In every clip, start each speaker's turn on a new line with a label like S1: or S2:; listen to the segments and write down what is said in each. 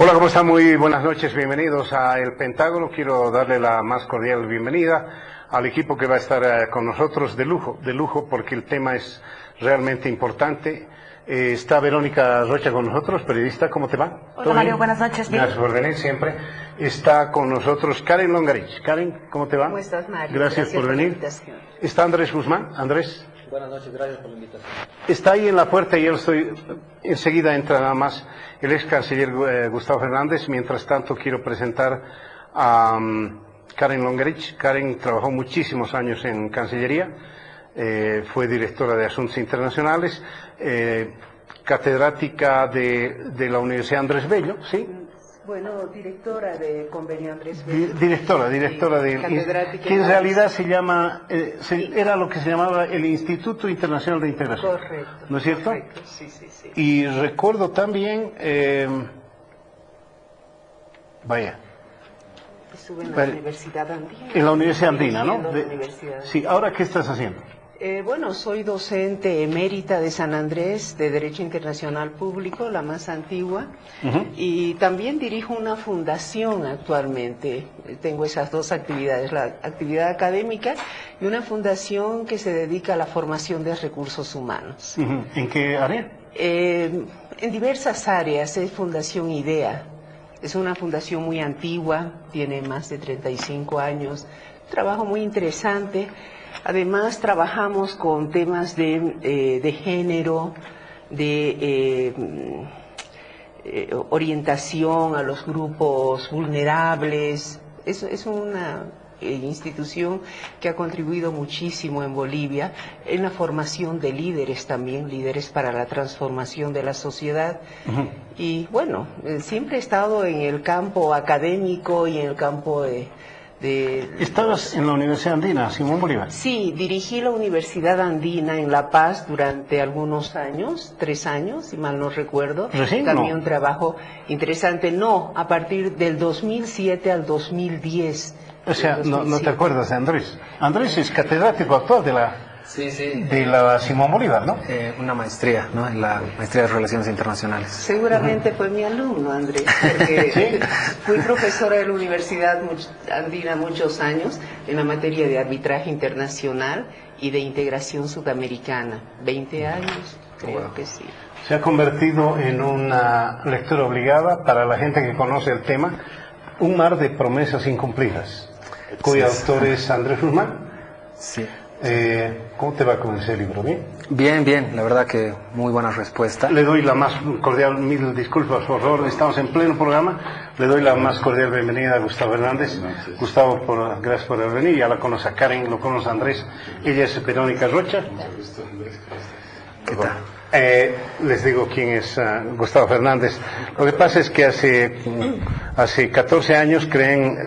S1: Hola, ¿cómo están? Muy buenas noches, bienvenidos a El Pentágono. Quiero darle la más cordial bienvenida al equipo que va a estar con nosotros de lujo, porque el tema es realmente importante. Está Verónica Rocha con nosotros, periodista, ¿cómo te va?
S2: Hola Mario, buenas noches. Bien.
S1: Gracias por venir siempre. Está con nosotros Karen Longarich. Karen, ¿cómo te va?
S3: ¿Cómo estás, Mario?
S1: Gracias por venir. Está Andrés Guzmán. Andrés.
S4: Buenas noches, gracias por la invitación.
S1: Está ahí en la puerta y enseguida entra nada más el ex canciller Gustavo Fernández. Mientras tanto, quiero presentar a Karen Longarich. Karen trabajó muchísimos años en Cancillería, fue directora de Asuntos Internacionales, catedrática de la Universidad Andrés Bello, ¿sí?
S3: Bueno, directora de Convenio Andrés Bello.
S1: Directora de...
S3: Catedrática.
S1: Que en realidad se llama, era lo que se llamaba el Instituto Internacional de Integración.
S3: Correcto.
S1: ¿No es cierto?
S3: Correcto, sí.
S1: Y recuerdo también, vaya.
S3: Estuve en la Universidad Andina.
S1: En la Universidad Andina, ¿no?
S3: Universidad.
S1: Sí, ¿ahora qué estás haciendo?
S3: Bueno, soy docente emérita de San Andrés de Derecho Internacional Público, la más antigua, y también dirijo una fundación actualmente. Tengo esas dos actividades, la actividad académica y una fundación que se dedica a la formación de recursos humanos.
S1: ¿En qué área?
S3: En diversas áreas. Es Fundación IDEA. Es una fundación muy antigua, tiene más de 35 años, trabajo muy interesante. Además, trabajamos con temas de género, de orientación a los grupos vulnerables. Es una institución que ha contribuido muchísimo en Bolivia en la formación de líderes también, líderes para la transformación de la sociedad. Y bueno, siempre he estado en el campo académico y en el campo
S1: ¿Estabas en la Universidad Andina, Simón Bolívar?
S3: Sí, dirigí la Universidad Andina en La Paz durante algunos años, 3 años, si mal no recuerdo.
S1: ¿Recién?
S3: También
S1: No.
S3: un trabajo interesante. No, a partir del 2007 al 2010.
S1: O sea, no te acuerdas de Andrés. Andrés es catedrático actual de la...
S4: Sí.
S1: De la Simón Bolívar, ¿no?
S4: Una maestría, ¿no? En la maestría de Relaciones Internacionales.
S3: Seguramente fue mi alumno, Andrés, porque fui profesora de la Universidad Andina muchos años en la materia de arbitraje internacional y de integración sudamericana. 20 años, creo que sí.
S1: Se ha convertido en una lectura obligada para la gente que conoce el tema, Un mar de promesas incumplidas, cuyo autor es Andrés Guzmán.
S4: Sí.
S1: ¿Cómo te va con ese libro? ¿Bien?
S4: Bien, la verdad que muy buena respuesta.
S1: Le doy la más cordial, mil disculpas por favor, estamos en pleno programa. Le doy la más cordial bienvenida a Gustavo Hernández. Gustavo, gracias por venir. Ya la conoce a Karen, lo conoce a Andrés. Ella es Verónica Rocha.
S4: ¿Qué tal?
S1: Les digo quién es Gustavo Fernández. Lo que pasa es que hace 14 años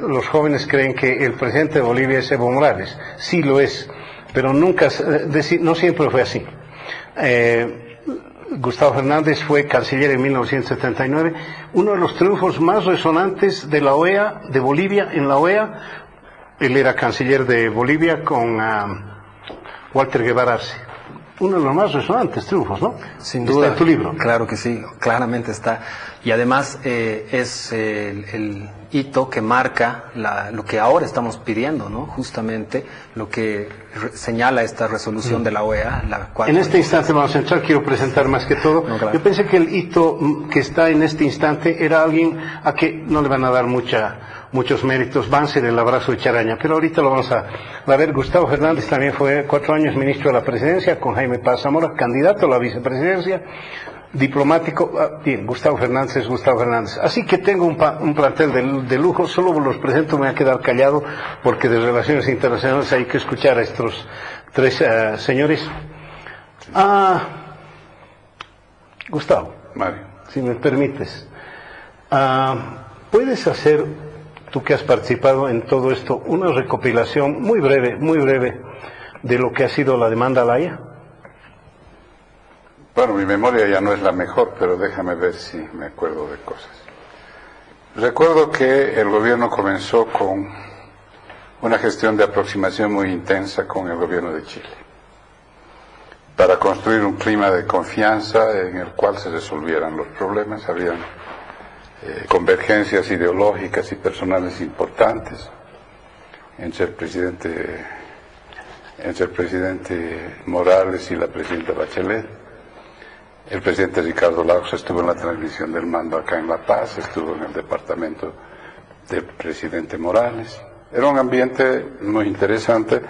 S1: los jóvenes creen que el presidente de Bolivia es Evo Morales. Sí lo es, pero no siempre fue así. Gustavo Fernández fue canciller en 1979, uno de los triunfos más resonantes de la OEA, de Bolivia en la OEA. Él era canciller de Bolivia con Walter Guevara Arce. Uno de los más resonantes triunfos, ¿no?
S4: Sin duda.
S1: Está en tu libro.
S4: Claro que sí, claramente está. Y además es el hito que marca lo que ahora estamos pidiendo, ¿no? Justamente lo que señala esta resolución de la OEA.
S1: En este instante vamos a entrar, quiero presentar más que todo.
S4: No, claro.
S1: Yo pensé que el hito que está en este instante era alguien a que no le van a dar muchos méritos, va a ser el abrazo de Charaña, pero ahorita lo vamos a ver. Gustavo Fernández también fue 4 años ministro de la presidencia con Jaime Paz Zamora, candidato a la vicepresidencia, diplomático. Bien, Gustavo Fernández es Gustavo Fernández. Así que tengo un plantel de lujo, solo los presento, me voy a quedar callado porque de Relaciones Internacionales hay que escuchar a estos 3 señores. Gustavo,
S5: Mario,
S1: si me permites, ¿puedes hacer, tú que has participado en todo esto, una recopilación muy breve de lo que ha sido la demanda a la Haya?
S5: bueno, mi memoria ya no es la mejor, pero déjame ver si me acuerdo de cosas. Recuerdo que el gobierno comenzó con una gestión de aproximación muy intensa con el gobierno de Chile, para construir un clima de confianza en el cual se resolvieran los problemas. Habían convergencias ideológicas y personales importantes entre el presidente Morales y la presidenta Bachelet. El presidente Ricardo Lagos estuvo en la transmisión del mando acá en La Paz, estuvo en el departamento del presidente Morales. Era un ambiente muy interesante.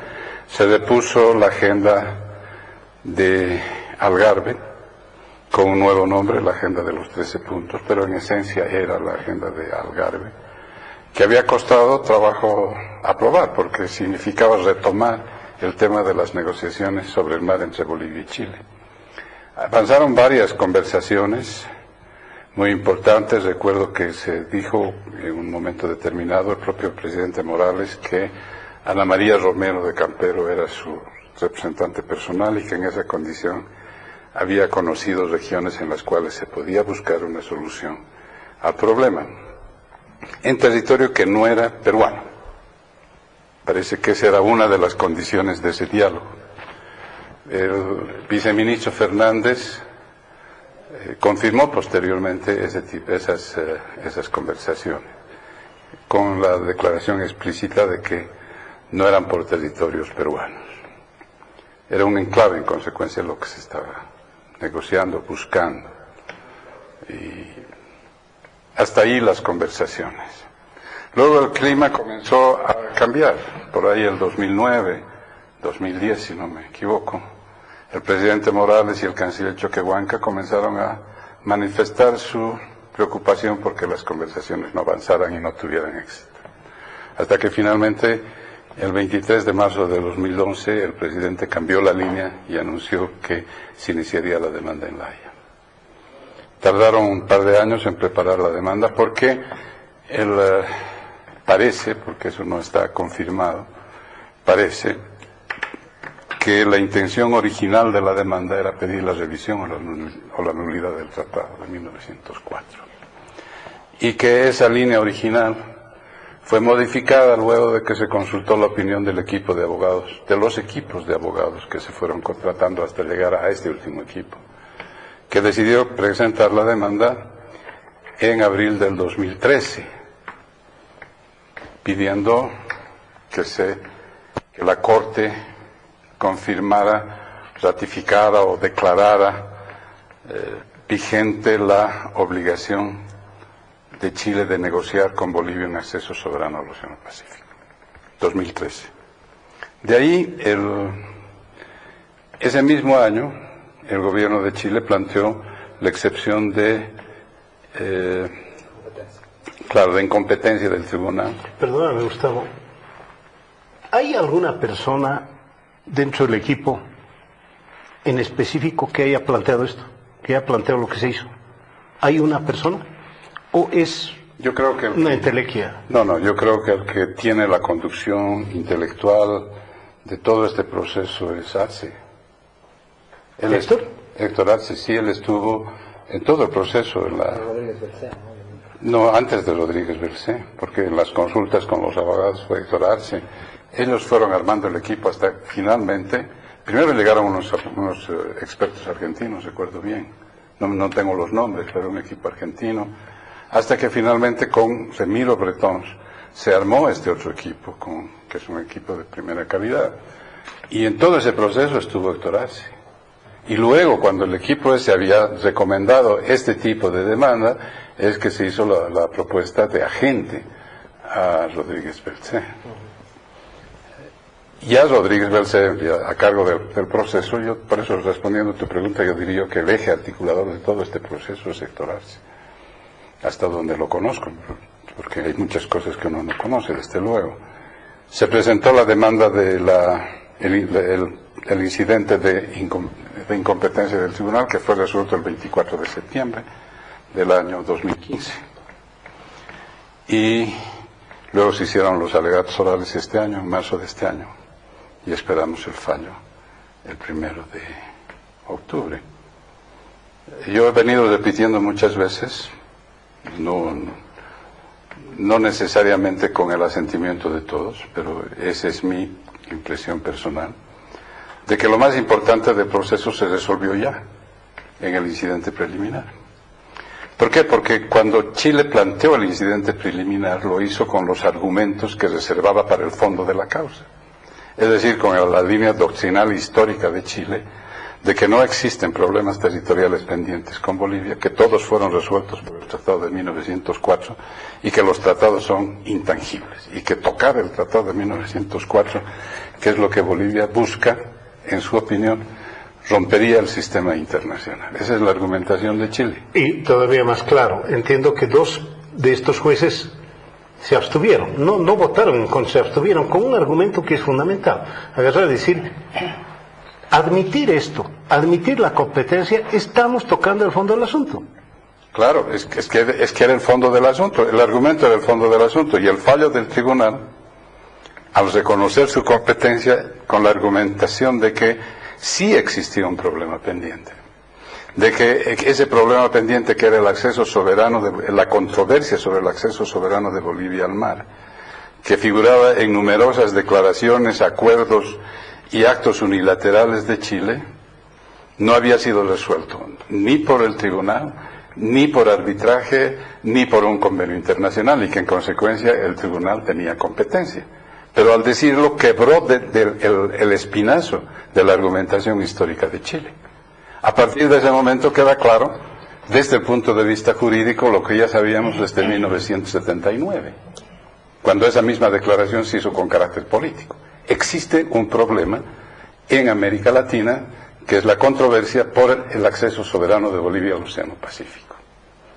S5: Se depuso la agenda de Algarve con un nuevo nombre, la agenda de los 13 puntos, pero en esencia era la agenda de Algarve, que había costado trabajo aprobar porque significaba retomar el tema de las negociaciones sobre el mar entre Bolivia y Chile. Avanzaron varias conversaciones muy importantes. Recuerdo que se dijo en un momento determinado el propio presidente Morales que Ana María Romero de Campero era su representante personal y que en esa condición había conocido regiones en las cuales se podía buscar una solución al problema en territorio que no era peruano. Parece que esa era una de las condiciones de ese diálogo. El viceministro Fernández confirmó posteriormente esas conversaciones con la declaración explícita de que no eran por territorios peruanos. Era un enclave en consecuencia de lo que se estaba negociando, buscando. Y hasta ahí las conversaciones. Luego el clima comenzó a cambiar. Por ahí el 2009, 2010 si no me equivoco, el presidente Morales y el canciller Choquehuanca comenzaron a manifestar su preocupación porque las conversaciones no avanzaran y no tuvieran éxito. Hasta que finalmente, el 23 de marzo de 2011, el presidente cambió la línea y anunció que se iniciaría la demanda en La Haya. Tardaron un par de años en preparar la demanda porque parece, porque eso no está confirmado, parece que la intención original de la demanda era pedir la revisión o la nulidad del tratado de 1904. Y que esa línea original fue modificada luego de que se consultó la opinión del equipo de abogados, de los equipos de abogados que se fueron contratando hasta llegar a este último equipo, que decidió presentar la demanda en abril del 2013, pidiendo que la Corte confirmara, ratificara o declarara vigente la obligación de Chile de negociar con Bolivia un acceso soberano al Océano Pacífico. 2013. De ahí, ese mismo año, el gobierno de Chile planteó la excepción de incompetencia del tribunal.
S1: Perdóname, Gustavo. ¿Hay alguna persona dentro del equipo en específico que haya planteado esto? Que haya planteado lo que se hizo. ¿Hay una persona? ¿O es
S5: yo creo que
S1: una entelequia?
S5: No, yo creo que el que tiene la conducción intelectual de todo este proceso es Arce. Héctor Arce, sí, él estuvo en todo el proceso. No, antes de Rodríguez Bercé, porque en las consultas con los abogados fue Héctor Arce. Ellos fueron armando el equipo hasta finalmente, primero llegaron unos expertos argentinos, recuerdo bien, no tengo los nombres, pero un equipo argentino, hasta que finalmente con Remiro Bretons se armó este otro equipo, que es un equipo de primera calidad. Y en todo ese proceso estuvo Héctor Arce. Y luego, cuando el equipo ese había recomendado este tipo de demanda, es que se hizo la propuesta de agente a Rodríguez Bercé. Ya Rodríguez Bercé, a cargo del proceso, yo por eso respondiendo a tu pregunta, yo diría que el eje articulador de todo este proceso es Héctor Arce, hasta donde lo conozco, porque hay muchas cosas que uno no conoce, desde luego. Se presentó la demanda de el incidente de incompetencia del tribunal, que fue resuelto el 24 de septiembre del año 2015. Y luego se hicieron los alegatos orales este año, en marzo de este año, y esperamos el fallo el 1 de octubre. Yo he venido repitiendo muchas veces, no necesariamente con el asentimiento de todos, pero esa es mi impresión personal, de que lo más importante del proceso se resolvió ya, en el incidente preliminar. ¿Por qué? Porque cuando Chile planteó el incidente preliminar, lo hizo con los argumentos que reservaba para el fondo de la causa. Es decir, con la línea doctrinal histórica de Chile, de que no existen problemas territoriales pendientes con Bolivia, que todos fueron resueltos por el Tratado de 1904 y que los tratados son intangibles, y que tocar el Tratado de 1904, que es lo que Bolivia busca, en su opinión, rompería el sistema internacional. Esa es la argumentación de Chile.
S1: Y todavía más claro, entiendo que 2 de estos jueces se abstuvieron, no votaron en contra, se abstuvieron con un argumento que es fundamental. Agarrar y decir, admitir esto, admitir la competencia, estamos tocando el fondo del asunto.
S5: Claro, es que era el fondo del asunto, el argumento era el fondo del asunto, y el fallo del tribunal, al reconocer su competencia con la argumentación de que sí existía un problema pendiente, de que ese problema pendiente, que era el acceso soberano, la controversia sobre el acceso soberano de Bolivia al mar, que figuraba en numerosas declaraciones, acuerdos y actos unilaterales de Chile, no había sido resuelto ni por el tribunal, ni por arbitraje, ni por un convenio internacional, y que en consecuencia el tribunal tenía competencia. Pero al decirlo, quebró el espinazo de la argumentación histórica de Chile. A partir de ese momento queda claro, desde el punto de vista jurídico, lo que ya sabíamos desde 1979, cuando esa misma declaración se hizo con carácter político. Existe un problema en América Latina, que es la controversia por el acceso soberano de Bolivia al Océano Pacífico.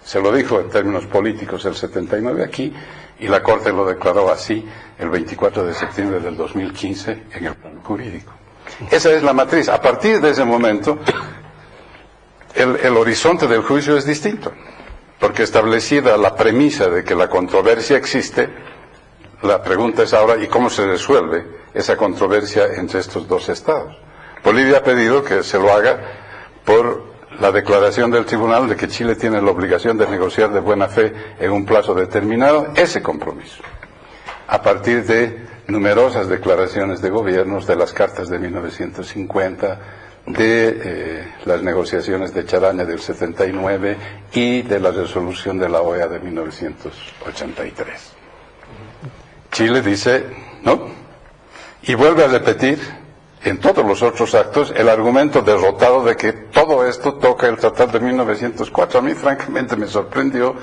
S5: Se lo dijo en términos políticos el 79 aquí, y la Corte lo declaró así el 24 de septiembre del 2015 en el plano jurídico. Esa es la matriz. A partir de ese momento, el horizonte del juicio es distinto, porque establecida la premisa de que la controversia existe, la pregunta es ahora, ¿y cómo se resuelve esa controversia entre estos 2 estados? Bolivia ha pedido que se lo haga por la declaración del tribunal de que Chile tiene la obligación de negociar de buena fe en un plazo determinado ese compromiso, a partir de numerosas declaraciones de gobiernos, de las cartas de 1950, de las negociaciones de Charaña del 79 y de la resolución de la OEA de 1983. Chile dice no, y vuelve a repetir en todos los otros actos el argumento derrotado de que todo esto toca el Tratado de 1904. A mí francamente me sorprendió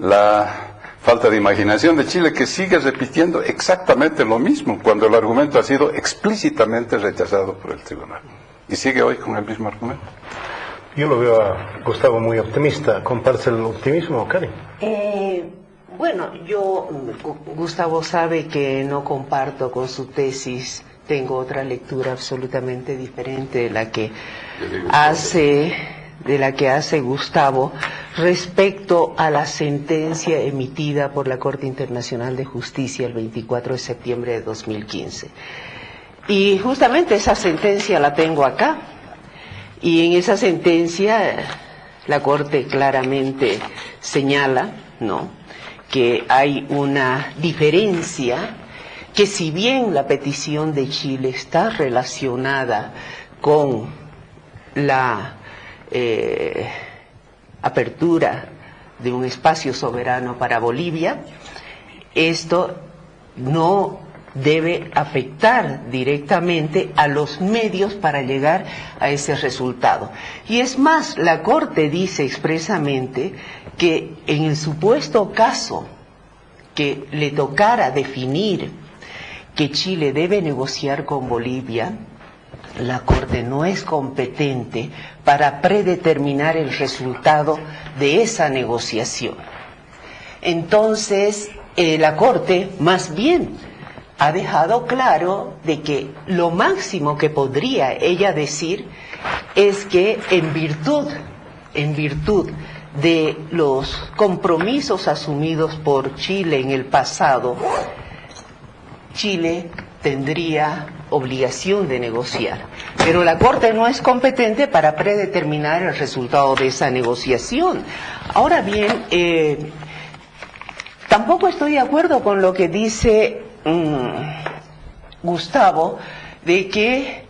S5: la falta de imaginación de Chile, que sigue repitiendo exactamente lo mismo cuando el argumento ha sido explícitamente rechazado por el tribunal, y sigue hoy con el mismo argumento.
S1: Yo lo veo a Gustavo muy optimista. ¿Compartes el optimismo, Karen?
S3: Bueno, Gustavo sabe que no comparto con su tesis. Tengo otra lectura absolutamente diferente de la que hace Gustavo respecto a la sentencia emitida por la Corte Internacional de Justicia el 24 de septiembre de 2015. Y justamente esa sentencia la tengo acá, y en esa sentencia la Corte claramente señala, ¿no?, que hay una diferencia, que si bien la petición de Chile está relacionada con la apertura de un espacio soberano para Bolivia, esto no debe afectar directamente a los medios para llegar a ese resultado. Y es más, la Corte dice expresamente que en el supuesto caso que le tocara definir que Chile debe negociar con Bolivia, la Corte no es competente para predeterminar el resultado de esa negociación. Entonces, la Corte más bien ha dejado claro de que lo máximo que podría ella decir es que en virtud de los compromisos asumidos por Chile en el pasado, Chile tendría obligación de negociar, pero la Corte no es competente para predeterminar el resultado de esa negociación. Ahora bien, tampoco estoy de acuerdo con lo que dice Gustavo, de que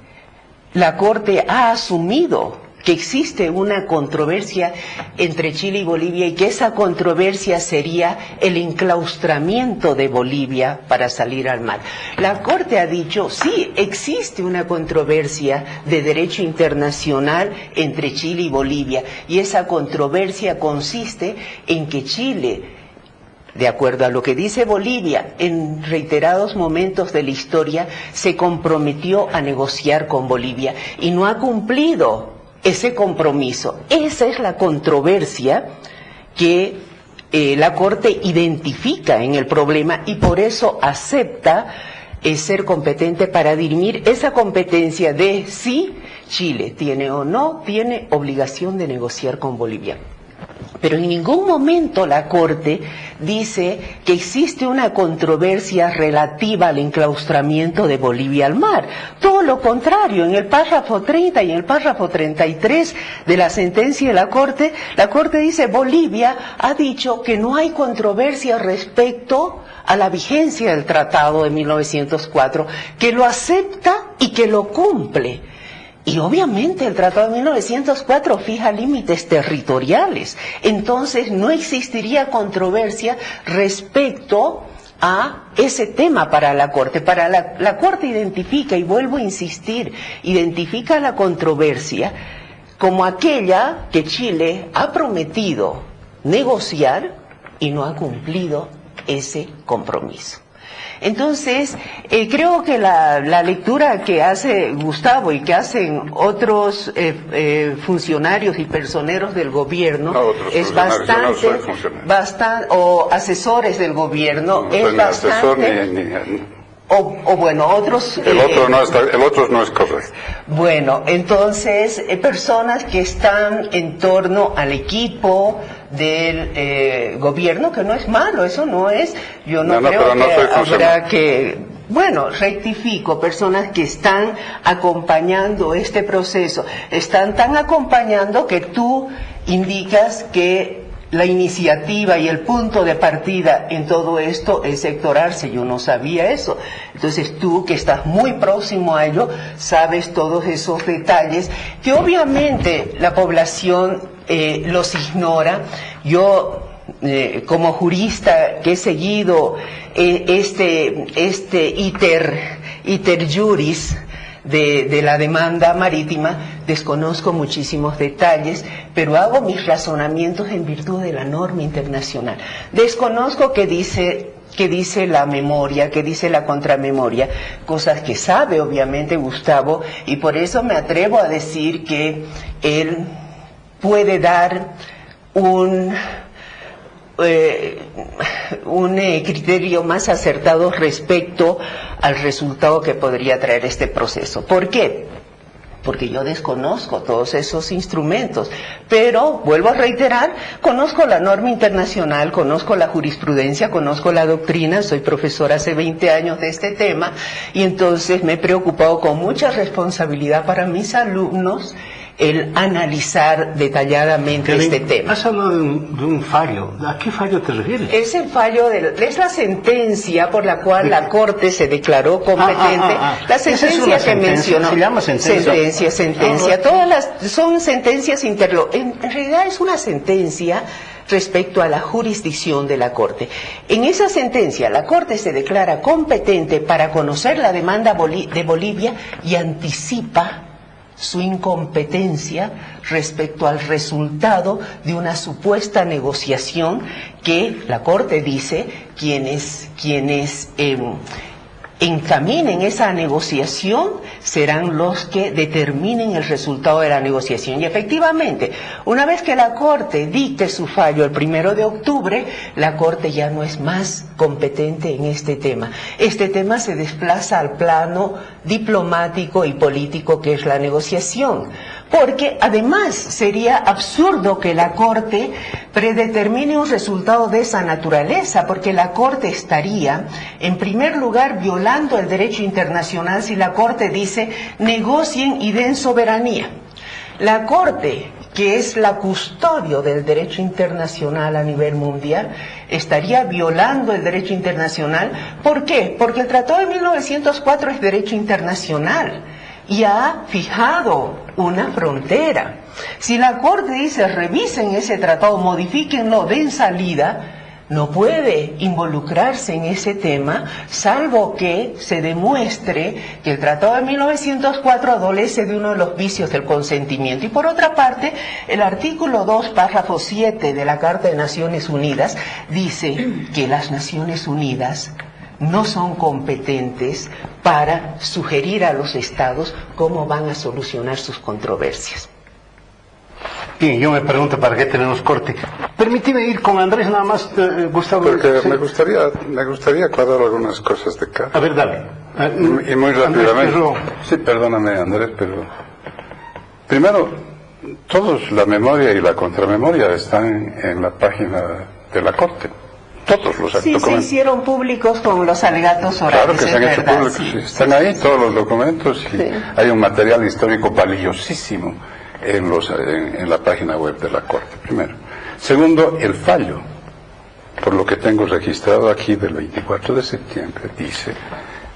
S3: la Corte ha asumido que existe una controversia entre Chile y Bolivia y que esa controversia sería el enclaustramiento de Bolivia para salir al mar. La Corte ha dicho, sí, existe una controversia de derecho internacional entre Chile y Bolivia, y esa controversia consiste en que Chile, de acuerdo a lo que dice Bolivia, en reiterados momentos de la historia se comprometió a negociar con Bolivia y no ha cumplido ese compromiso. Esa es la controversia que la Corte identifica en el problema y por eso acepta ser competente para dirimir esa competencia de si Chile tiene o no tiene obligación de negociar con Bolivia. Pero en ningún momento la Corte dice que existe una controversia relativa al enclaustramiento de Bolivia al mar. Todo lo contrario, en el párrafo 30 y en el párrafo 33 de la sentencia de la Corte dice Bolivia ha dicho que no hay controversia respecto a la vigencia del Tratado de 1904, que lo acepta y que lo cumple. Y obviamente el Tratado de 1904 fija límites territoriales, entonces no existiría controversia respecto a ese tema para la Corte. Para la Corte identifica, y vuelvo a insistir, identifica la controversia como aquella que Chile ha prometido negociar y no ha cumplido ese compromiso. Entonces, creo que la lectura que hace Gustavo y que hacen otros funcionarios y personeros del gobierno es bastante, o asesores del gobierno,
S5: no,
S3: es bastante...
S5: Asesor,
S3: o bueno, otros...
S5: el otro no es correcto.
S3: Bueno, entonces, personas que están en torno al equipo del gobierno, que no es malo, eso no es... Yo no creo que habrá que... Bueno, rectifico, personas que están acompañando este proceso, están tan acompañando que tú indicas que la iniciativa y el punto de partida en todo esto es Héctor Arce. Yo no sabía eso. Entonces tú, que estás muy próximo a ello, sabes todos esos detalles que obviamente la población los ignora. Yo, como jurista que he seguido este iter juris de la demanda marítima, desconozco muchísimos detalles, pero hago mis razonamientos en virtud de la norma internacional. Desconozco qué dice la memoria, qué dice la contramemoria, cosas que sabe obviamente Gustavo, y por eso me atrevo a decir que él puede dar un criterio más acertado respecto al resultado que podría traer este proceso. ¿Por qué? Porque yo desconozco todos esos instrumentos, pero vuelvo a reiterar, conozco la norma internacional, conozco la jurisprudencia, conozco la doctrina, soy profesora hace 20 años de este tema, y entonces me he preocupado con mucha responsabilidad para mis alumnos el analizar detalladamente este tema.
S1: Has hablado de un fallo. ¿A qué fallo te refieres?
S3: Es el fallo, es la sentencia por la cual la Corte se declaró competente. La sentencia que mencionó.
S1: Se llama sentencia.
S3: Sentencia. Todas son sentencias en realidad es una sentencia respecto a la jurisdicción de la Corte. En esa sentencia, la Corte se declara competente para conocer la demanda de Bolivia y anticipa su incompetencia respecto al resultado de una supuesta negociación que la Corte dice quienes encaminen esa negociación serán los que determinen el resultado de la negociación. Y efectivamente, una vez que la Corte dicte su fallo el 1 de octubre, la Corte ya no es más competente en este tema. Este tema se desplaza al plano diplomático y político, que es la negociación. Porque además sería absurdo que la Corte predetermine un resultado de esa naturaleza, porque la Corte estaría, en primer lugar, violando el derecho internacional si la Corte dice negocien y den soberanía. La Corte, que es la custodio del derecho internacional a nivel mundial, estaría violando el derecho internacional. ¿Por qué? Porque el Tratado de 1904 es derecho internacional. y ha fijado una frontera. Si la Corte dice revisen ese tratado, modifíquenlo, den salida, no puede involucrarse en ese tema, salvo que se demuestre que el Tratado de 1904 adolece de uno de los vicios del consentimiento. Y por otra parte, el artículo 2, párrafo 7 de la Carta de Naciones Unidas dice que las Naciones Unidas no son competentes para sugerir a los estados cómo van a solucionar sus controversias.
S1: Bien, yo me pregunto para qué tenemos corte. Permíteme ir con Andrés nada más, Gustavo.
S5: Porque
S1: ¿sí?
S5: me gustaría aclarar algunas cosas de acá.
S1: A ver, dale.
S5: Y muy rápidamente.
S1: Andrés,
S5: sí, perdóname, Andrés, pero... Primero, todos la memoria y la contramemoria están en la página de la Corte. Todos los
S3: Sí,
S5: documentos.
S3: se hicieron públicos con los alegatos orales.
S5: Claro que se han hecho públicos. Sí. Están ahí todos los documentos y
S3: Sí.
S5: hay un material histórico valiosísimo en la página web de la Corte, primero. Segundo, el fallo, por lo que tengo registrado aquí del 24 de septiembre, dice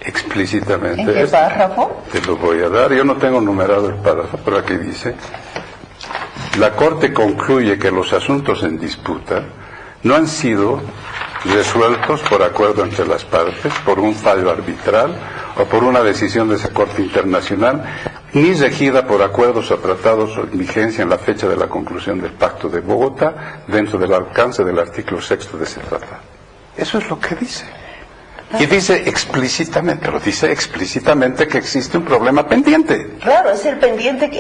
S5: explícitamente...
S3: ¿En qué párrafo?
S5: Te lo voy a dar, yo no tengo numerado el párrafo, pero aquí dice: la Corte concluye que los asuntos en disputa no han sido resueltos por acuerdo entre las partes, por un fallo arbitral o por una decisión de esa Corte Internacional, ni regida por acuerdos o tratados en vigencia en la fecha de la conclusión del Pacto de Bogotá, dentro del alcance del artículo 6 de ese tratado. Eso es lo que dice. Y dice explícitamente que existe un problema pendiente.
S3: Claro, es el pendiente.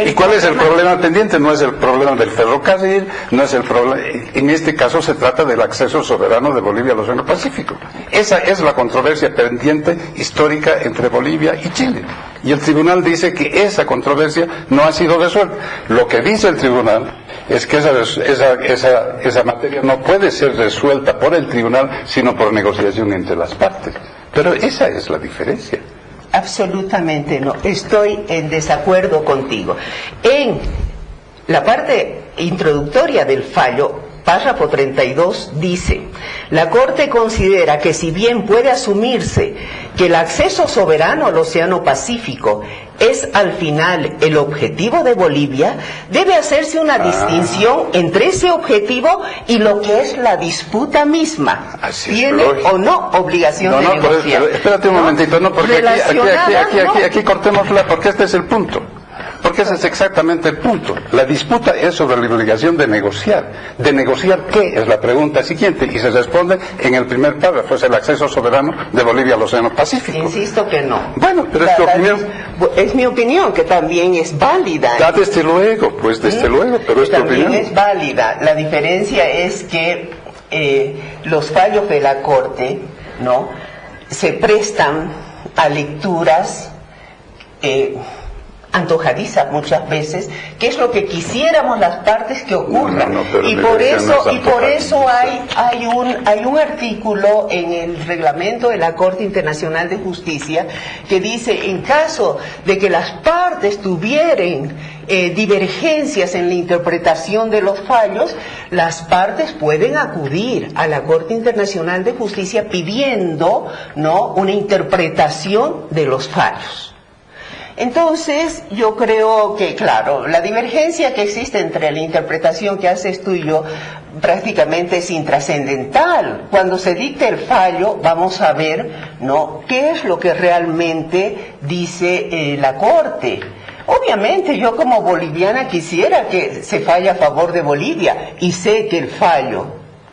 S5: ¿Y cuál es el problema pendiente? No es el problema del ferrocarril, no es el problema. En este caso se trata del acceso soberano de Bolivia al Océano Pacífico. Esa es la controversia pendiente histórica entre Bolivia y Chile. Y el tribunal dice que esa controversia no ha sido resuelta. Lo que dice el tribunal es que esa materia no puede ser resuelta por el tribunal, sino por negociación entre las partes. Pero esa es la diferencia.
S3: Absolutamente no. Estoy en desacuerdo contigo. En la parte introductoria del fallo, párrafo 32, dice: la Corte considera que si bien puede asumirse que el acceso soberano al Océano Pacífico es al final el objetivo de Bolivia, debe hacerse una distinción entre ese objetivo y lo que es la disputa misma.
S5: Así es,
S3: ¿Tiene o no obligación de negociar?
S5: Pero espérate un momentito, no, porque aquí cortémosla, porque este es el punto. Porque ese es exactamente el punto. La disputa es sobre la obligación de negociar. ¿De negociar qué? Es la pregunta siguiente. Y se responde en el primer párrafo: es el acceso soberano de Bolivia al Océano Pacífico.
S3: Insisto que no.
S5: Bueno, pero es tu opinión.
S3: Es mi opinión, que también es válida.
S5: Desde luego, pues desde luego, pero es tu opinión.
S3: También es válida. La diferencia es que los fallos de la Corte, ¿no?, se prestan a lecturas antojadiza muchas veces, que es lo que quisiéramos las partes que ocurra. Y por eso hay un artículo en el reglamento de la Corte Internacional de Justicia que dice: en caso de que las partes tuvieran divergencias en la interpretación de los fallos, las partes pueden acudir a la Corte Internacional de Justicia pidiendo, ¿no?, una interpretación de los fallos. Entonces, yo creo que, claro, la divergencia que existe entre la interpretación que haces tú y yo prácticamente es intrascendental. Cuando se dicte el fallo, vamos a ver, ¿no?, qué es lo que realmente dice la Corte. Obviamente, yo como boliviana quisiera que se falle a favor de Bolivia, y sé que el fallo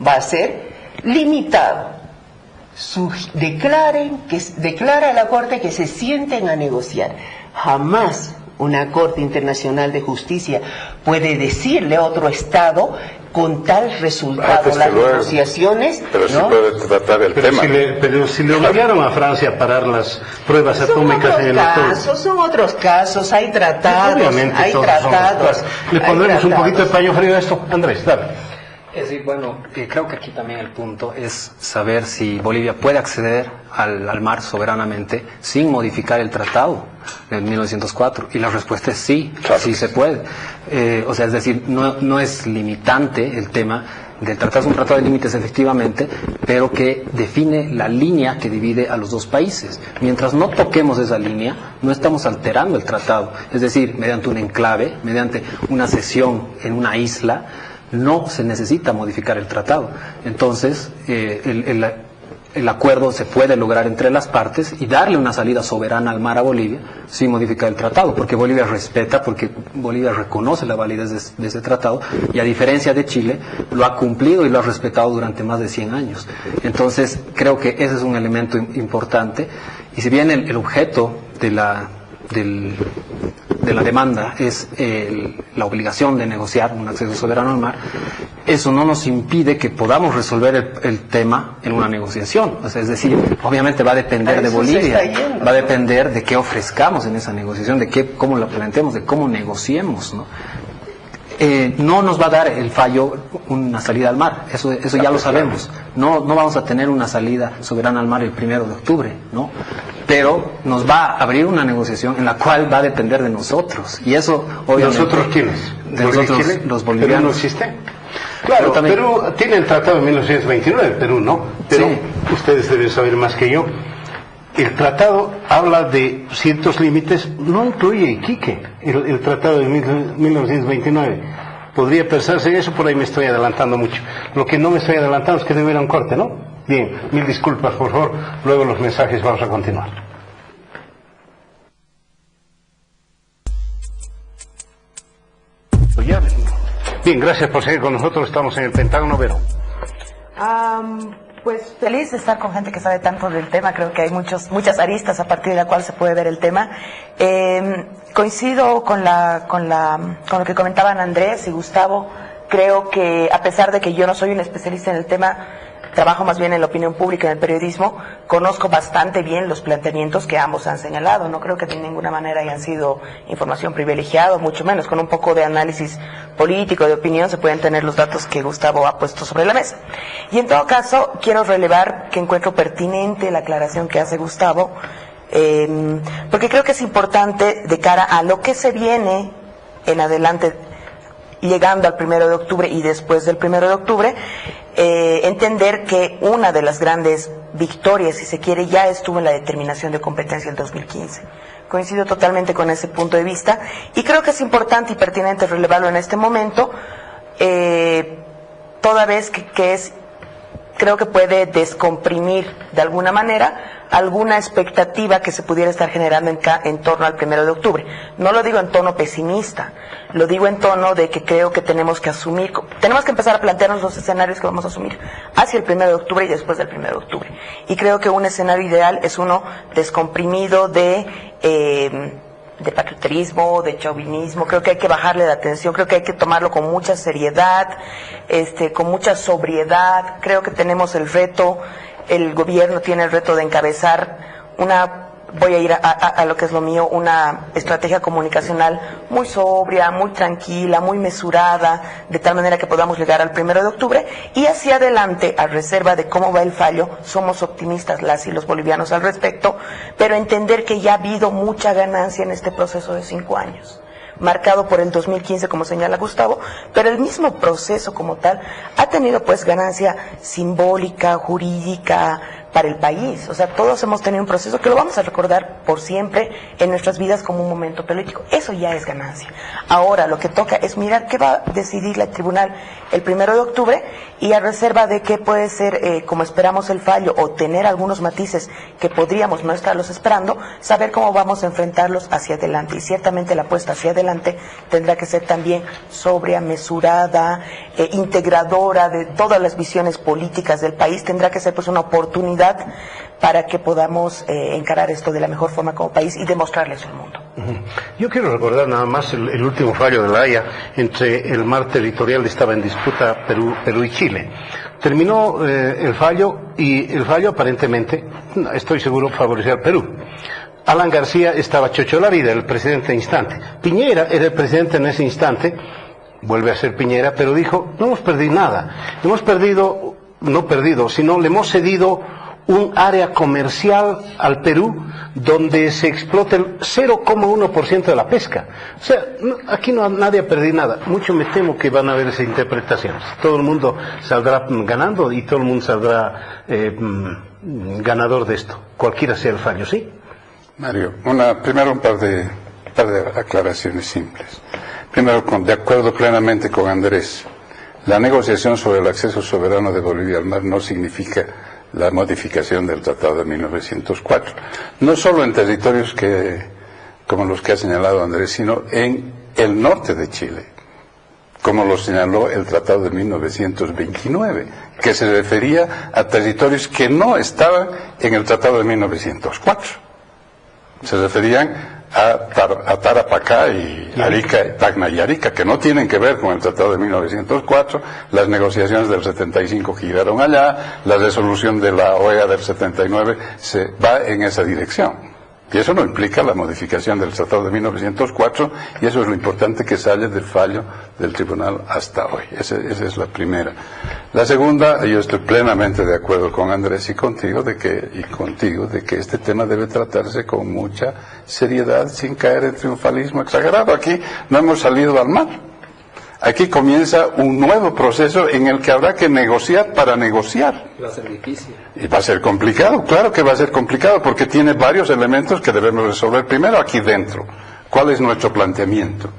S3: va a ser limitado. Declara la Corte que se sienten a negociar. Jamás una Corte Internacional de Justicia puede decirle a otro Estado con tal resultado las negociaciones.
S5: Pero sí puede tratar el tema.
S1: Pero si le obligaron a Francia a parar las pruebas atómicas en el otoño.
S3: Son otros casos, hay tratados.
S1: Obviamente,
S3: hay tratados.
S1: Le pondremos un poquito de paño frío a esto. Andrés, dale.
S4: Sí, bueno, creo que aquí también el punto es saber si Bolivia puede acceder al mar soberanamente sin modificar el tratado de 1904. Y la respuesta es sí, claro, sí se puede. O sea, es decir, no es limitante el tema del tratado. Es un tratado de límites efectivamente, pero que define la línea que divide a los dos países. Mientras no toquemos esa línea, no estamos alterando el tratado. Es decir, mediante un enclave, mediante una cesión en una isla, no se necesita modificar el tratado. Entonces, el acuerdo se puede lograr entre las partes y darle una salida soberana al mar a Bolivia sin modificar el tratado, porque Bolivia respeta, porque Bolivia reconoce la validez de ese tratado y, a diferencia de Chile, lo ha cumplido y lo ha respetado durante más de 100 años. Entonces creo que ese es un elemento importante, y si bien el objeto de la demanda es la obligación de negociar un acceso soberano al mar, eso no nos impide que podamos resolver el tema en una negociación. O sea, es decir, obviamente va a depender de Bolivia, va a depender de qué ofrezcamos en esa negociación, de cómo la planteemos, de cómo negociemos, ¿no? No nos va a dar el fallo una salida al mar, eso ya lo sabemos. No vamos a tener una salida soberana al mar el 1 de octubre, ¿no? Pero nos va a abrir una negociación en la cual va a depender de nosotros. Y eso, obviamente...
S1: ¿Nosotros quiénes?
S4: De nosotros,
S1: Chile?
S4: los bolivianos.
S1: ¿Perú no existe? Claro,
S4: también,
S1: Perú tiene el tratado de 1929, Perú no. Pero
S4: sí,
S1: ustedes deben saber más que yo. El tratado habla de ciertos límites, no incluye Iquique, el tratado de 1929. Podría pensarse en eso, por ahí me estoy adelantando mucho. Lo que no me estoy adelantando es que debe ir a un corte, ¿no? Bien, mil disculpas, por favor. Luego los mensajes, vamos a continuar. Bien, gracias por seguir con nosotros. Estamos en el Pentágono, Vero.
S2: Pues feliz de estar con gente que sabe tanto del tema. Creo que hay muchas aristas a partir de la cual se puede ver el tema. Coincido con lo que comentaban Andrés y Gustavo. Creo que, a pesar de que yo no soy un especialista en el tema, trabajo más bien en la opinión pública, en el periodismo, conozco bastante bien los planteamientos que ambos han señalado. No creo que de ninguna manera hayan sido información privilegiada, mucho menos. Con un poco de análisis político, de opinión, se pueden tener los datos que Gustavo ha puesto sobre la mesa. Y en todo caso, quiero relevar que encuentro pertinente la aclaración que hace Gustavo, porque creo que es importante de cara a lo que se viene en adelante, llegando al 1 de octubre y después del 1 de octubre, entender que una de las grandes victorias, si se quiere, ya estuvo en la determinación de competencia en 2015. Coincido totalmente con ese punto de vista y creo que es importante y pertinente relevarlo en este momento, toda vez que creo que puede descomprimir de alguna manera alguna expectativa que se pudiera estar generando en torno al 1 de octubre. No lo digo en tono pesimista, lo digo en tono de que creo que tenemos que empezar a plantearnos los escenarios que vamos a asumir hacia el 1 de octubre y después del 1 de octubre. Y creo que un escenario ideal es uno descomprimido de patrioterismo, de chauvinismo. Creo que hay que bajarle la atención, creo que hay que tomarlo con mucha seriedad, con mucha sobriedad. Creo que tenemos el reto, el gobierno tiene el reto de encabezar voy a ir a lo que es lo mío, una estrategia comunicacional muy sobria, muy tranquila, muy mesurada, de tal manera que podamos llegar al 1 de octubre y hacia adelante, a reserva de cómo va el fallo. Somos optimistas las y los bolivianos al respecto, pero entender que ya ha habido mucha ganancia en este proceso de 5 años, marcado por el 2015, como señala Gustavo, pero el mismo proceso como tal ha tenido pues ganancia simbólica, jurídica, para el país. O sea, todos hemos tenido un proceso que lo vamos a recordar por siempre en nuestras vidas como un momento político. Eso ya es ganancia. Ahora lo que toca es mirar qué va a decidir el tribunal el 1 de octubre y a reserva de que puede ser, como esperamos el fallo, o tener algunos matices que podríamos no estarlos esperando, saber cómo vamos a enfrentarlos hacia adelante. Y ciertamente la apuesta hacia adelante tendrá que ser también sobria, mesurada, integradora de todas las visiones políticas del país. Tendrá que ser pues una oportunidad para que podamos encarar esto de la mejor forma como país y demostrarles al mundo.
S1: Yo quiero recordar nada más el último fallo de la Haya entre el mar territorial. Estaba en disputa Perú y Chile. Terminó el fallo y el fallo aparentemente, estoy seguro, favoreció al Perú. Alan García estaba chocho la vida, el presidente instante. Piñera era el presidente en ese instante, vuelve a ser Piñera, pero dijo, no hemos perdido nada. Hemos perdido, no perdido, sino le hemos cedido un área comercial al Perú donde se explota el 0,1% de la pesca. O sea, aquí nadie ha perdido nada. Mucho me temo que van a haber esas interpretaciones. Todo el mundo saldrá ganando y todo el mundo saldrá ganador de esto, cualquiera sea el fallo, ¿sí?
S5: Mario, primero un par de aclaraciones simples. Primero, de acuerdo plenamente con Andrés, la negociación sobre el acceso soberano de Bolivia al mar no significa la modificación del Tratado de 1904. No solo en territorios como los que ha señalado Andrés, sino en el norte de Chile, como lo señaló el Tratado de 1929, que se refería a territorios que no estaban en el Tratado de 1904. Se referían a Tarapacá y Arica, Tacna y Arica, que no tienen que ver con el Tratado de 1904, las negociaciones del 75 giraron allá, la resolución de la OEA del 79 se va en esa dirección. Y eso no implica la modificación del Tratado de 1904, y eso es lo importante que sale del fallo del tribunal hasta hoy. Esa es la primera. La segunda, yo estoy plenamente de acuerdo con Andrés y contigo de que este tema debe tratarse con mucha seriedad, sin caer en triunfalismo exagerado. Aquí no hemos salido al mar. Aquí comienza un nuevo proceso en el que habrá que negociar para negociar.
S4: Va a ser difícil.
S5: Y va a ser complicado, claro que va a ser complicado, porque tiene varios elementos que debemos resolver. Primero, aquí dentro, ¿cuál es nuestro planteamiento?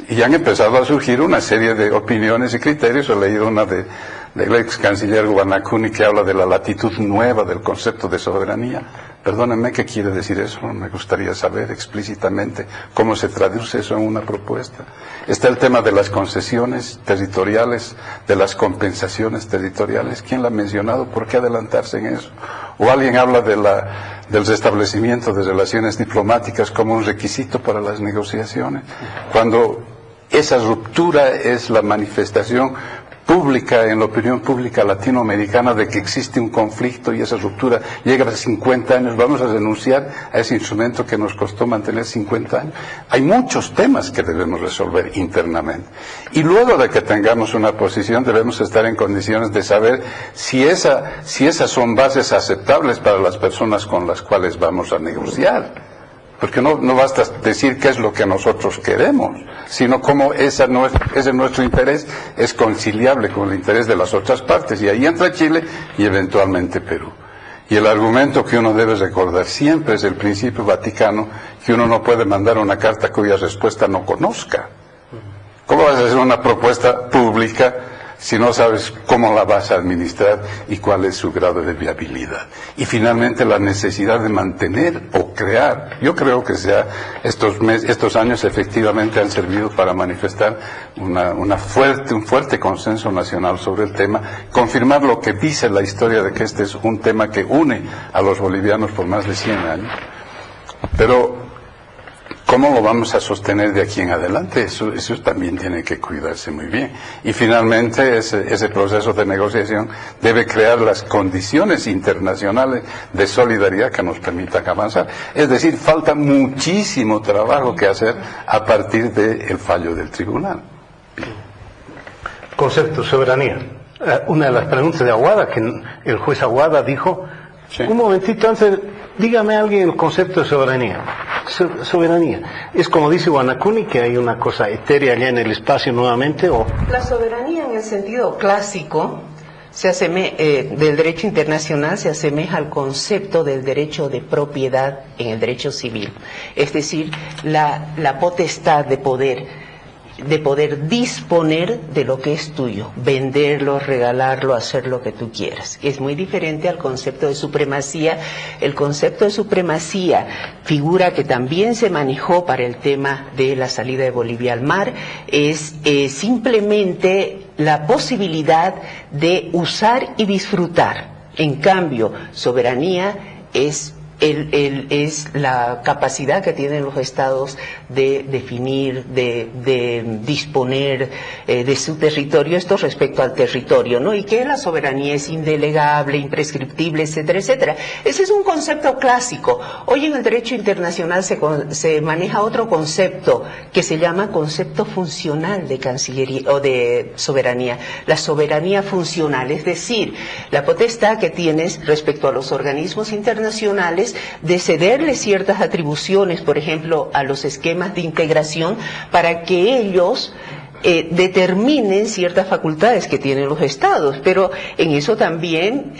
S5: Y han empezado a surgir una serie de opiniones y criterios. He leído una del ex canciller Guanacuni que habla de la latitud nueva del concepto de soberanía. Perdónenme, ¿qué quiere decir eso? Me gustaría saber explícitamente cómo se traduce eso en una propuesta. Está el tema de las concesiones territoriales, de las compensaciones territoriales. ¿Quién la ha mencionado? ¿Por qué adelantarse en eso? O alguien habla del restablecimiento de relaciones diplomáticas como un requisito para las negociaciones, cuando esa ruptura es la manifestación pública, en la opinión pública latinoamericana, de que existe un conflicto y esa ruptura llega a 50 años. Vamos a renunciar a ese instrumento que nos costó mantener 50 años. Hay muchos temas que debemos resolver internamente. Y luego de que tengamos una posición, debemos estar en condiciones de saber si esas son bases aceptables para las personas con las cuales vamos a negociar. Porque no basta decir qué es lo que nosotros queremos, sino cómo ese nuestro interés es conciliable con el interés de las otras partes. Y ahí entra Chile y eventualmente Perú. Y el argumento que uno debe recordar siempre es el principio vaticano, que uno no puede mandar una carta cuya respuesta no conozca. ¿Cómo vas a hacer una propuesta pública si no sabes cómo la vas a administrar y cuál es su grado de viabilidad? Y finalmente la necesidad de mantener o crear. Yo creo que estos años efectivamente han servido para manifestar un fuerte consenso nacional sobre el tema, confirmar lo que dice la historia de que este es un tema que une a los bolivianos por más de 100 años. Pero ¿cómo lo vamos a sostener de aquí en adelante? Eso también tiene que cuidarse muy bien. Y finalmente ese proceso de negociación debe crear las condiciones internacionales de solidaridad que nos permitan avanzar. Es decir, falta muchísimo trabajo que hacer a partir del fallo del tribunal.
S1: Concepto, soberanía. Una de las preguntas de Aguada, que el juez Aguada dijo, sí. Un momentito antes, dígame a alguien el concepto de soberanía. Soberanía. ¿Es como dice Guanacuni, que hay una cosa etérea allá en el espacio nuevamente? ¿O?
S3: La soberanía en el sentido clásico del derecho internacional se asemeja al concepto del derecho de propiedad en el derecho civil. Es decir, la potestad de poder disponer de lo que es tuyo, venderlo, regalarlo, hacer lo que tú quieras. Es muy diferente al concepto de supremacía. El concepto de supremacía, figura que también se manejó para el tema de la salida de Bolivia al mar, es simplemente la posibilidad de usar y disfrutar. En cambio, soberanía es es la capacidad que tienen los estados de definir, de disponer de su territorio, esto respecto al territorio, ¿no? Y que la soberanía es indelegable, imprescriptible, etcétera, etcétera. Ese es un concepto clásico. Hoy en el derecho internacional se maneja otro concepto que se llama concepto funcional de cancillería o de soberanía. La soberanía funcional, es decir, la potestad que tienes respecto a los organismos internacionales de cederle ciertas atribuciones, por ejemplo, a los esquemas de integración para que ellos determinen ciertas facultades que tienen los estados, pero en eso también